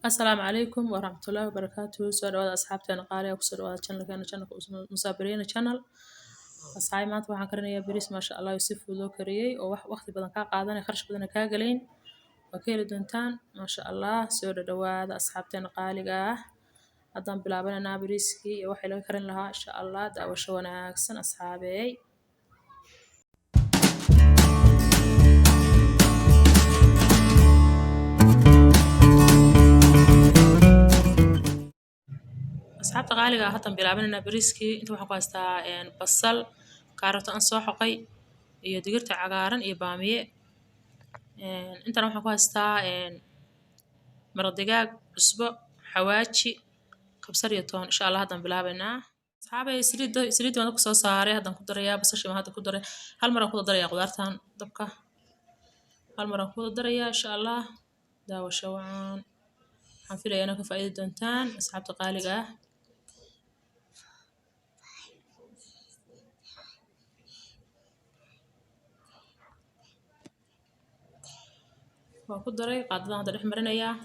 السلام عليكم ورحمة الله وبركاته. سؤال وهذا أصحابتنا قارئة وكسر وهذا channel كان channel مسافرين channel أصحابي ما طبعا كرني بريس ما شاء الله يوسف وذو كريي ووقت بدن قاعدنا خرج بدن كاجلين وكيل دونتان ما شاء الله سؤال هذا أصحابتنا قارئة هذا بلابنا نابريسكي وحلا كرن لها إن شاء الله دا وشونا أحسن أصحابي. أصحابتا qaaliga ah hatan bilaabana bariiskii inta waxaan ku haystaa basal kaarooto aan soo xoqay iyo digirta cagaaran iyo baamiye intana waxaan ku haystaa maraq digaag cusbo xawaaji kabsar iyo toon insha Allah hadan bilaabaynaa asxaabay saliid waan ku soo saaray hadan ku darayaa basasha ma hada ku daray hal mar aan ku darayaa qudaartan dabka hal mar aan ku darayaa insha Allah daawasho waan waxaan filayaa inaad ka faa'iidi doontaan asxaabta qaaliga ah waan ku daray qaadadan hadda dhex marinayaa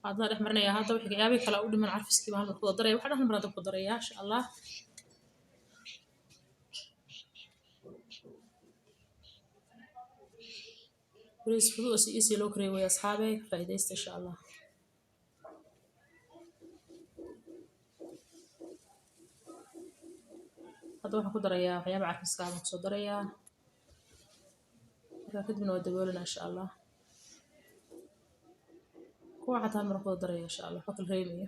qaadadan dhex marinayaa hadda wixii waxyaabihi kale u dhiman carfiskii baan halka ku daraya waxa dhan mar hadda ku darayaa insha Allah bariis fudud oo si easy loo kariyo way asxaabay ka faa'iideysta insha Allah hadda waxaan ku darayaa waxyaabo carfiska aan ku soo darayaa marka kadibna waa daboolana insha Allah kuwa xataa mar ku daraya insha Allah fakal reemiyo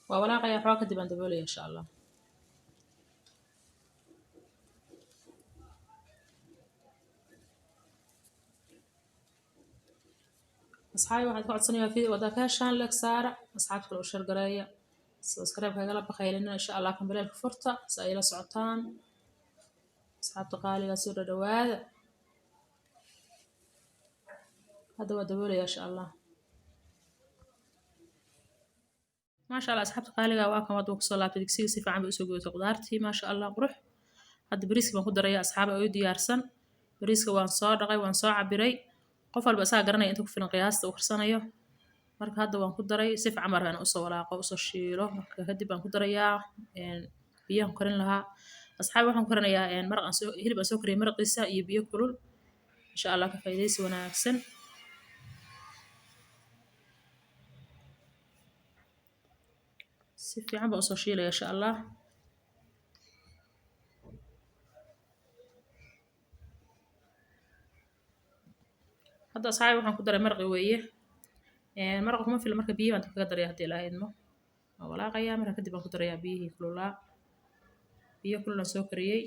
waa walaaqaya xoog kadib aan daboolaya insha Allah أصحابي واحد قاعد صنيع في وذا كاشان لك سارة أصحاب كل أشهر قراية سبسكرايب كجلا بخيلنا إن شاء الله كم بلال كفرطة سائلة سعطان أصحاب تقالي سورة دواد هذا هو دولة إن شاء الله ما شاء الله أصحاب تقالي واكم وضوك صلاة تدكسي صفة عم بيسوق تقدرتي ما شاء الله قروح هذا بريسك ما خد ريا أصحاب أودي يارسن بريسك وانصار رغي وانصار عبري qof walba asaa garanaya inta ku filan qiyaasta uu karsanayo marka hadda waan ku daray si fiican markaan u soo walaaqo u soo shiilo marka kadib aan ku darayaa biyaha karin lahaa asxaab waxaan ku karinayaa maraq aan soo hilib aan soo kariyay maraqiisa iyo biyo kulul insha Allah ka faa'iideysi wanaagsan si fiican baan u soo shiilaya insha Allah hadda asxaabay waxaan ku daray maraqi weeye maraq kuma filan marka biyo baan kaga daraya hadii ilaahay idmo waa walaaqaya marka kadib aan ku darayaa biyihii kululaa biyo kulul aan soo kariyay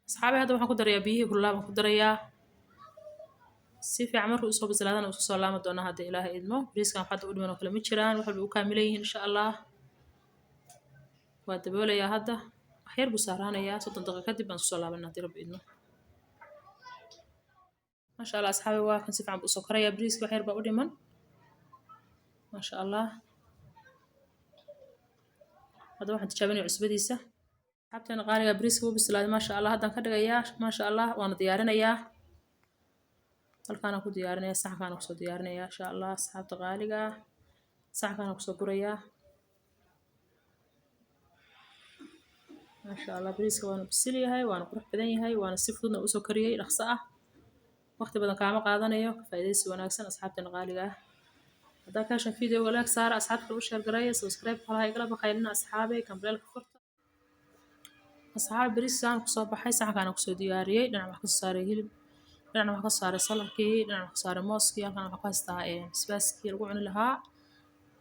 أصحابي هذا waxaan ku darayaa biyihii kululaa baan ku darayaa si fiican markuu soo bislaadana uu soo laamo doona hadda ilaahay idmo bariiskan hadda u dhiman oo kale ma jiraan wax walba u kaamilan yihiin insha Allah waa daboolayaa hadda wax yar buu saaranayaa 30 daqiiqo kadib baan soo laabanaa hadii rabbi idmo ما شاء الله أصحابي waa kan si fiican buu soo karayaa bariiska wax yar baa u dhiman ما شاء الله hadda waxaan tijaabinayaa cusbadiisa حبتين قارية بريس هو بسلاد ما شاء الله هذا كده يا ما شاء الله وأنا ديارنا يا هل كان أكو ديارنا صح كان أكو ديارنا يا شاء الله أصحاب تقالية صح كان أكو قرية ما شاء الله بريس وأنا بسلي هاي وأنا قرح بدني هاي وأنا سفودنا وسكرية رخصة وقت بدنا كام قاعدنا يو فايدة وأنا أحسن أصحاب تقالية هذا كان فيديو ولا كسار أصحاب كل قرية سبسكرايب هاي قلب خيرنا أصحابي كم بلال كفرت أصحاب بريس أنا كسر بحي ساعة كان كسر دياري لأن ما كسر هيل لأن ما كسر سلكي لأن ما كسر موسكي أنا ما كسر سباسكي رجوعنا لها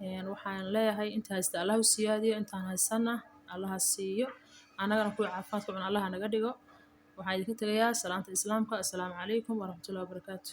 waxaan leeyahay inta haysta Allah siyaadiyo intaan haysana Allah siiyo anagana ku caafimaadka Allah naga dhigo waxaan idinka tegayaa salaanta islaamka. Assalaamu calaykum waraxmatullahi wabarakaatu.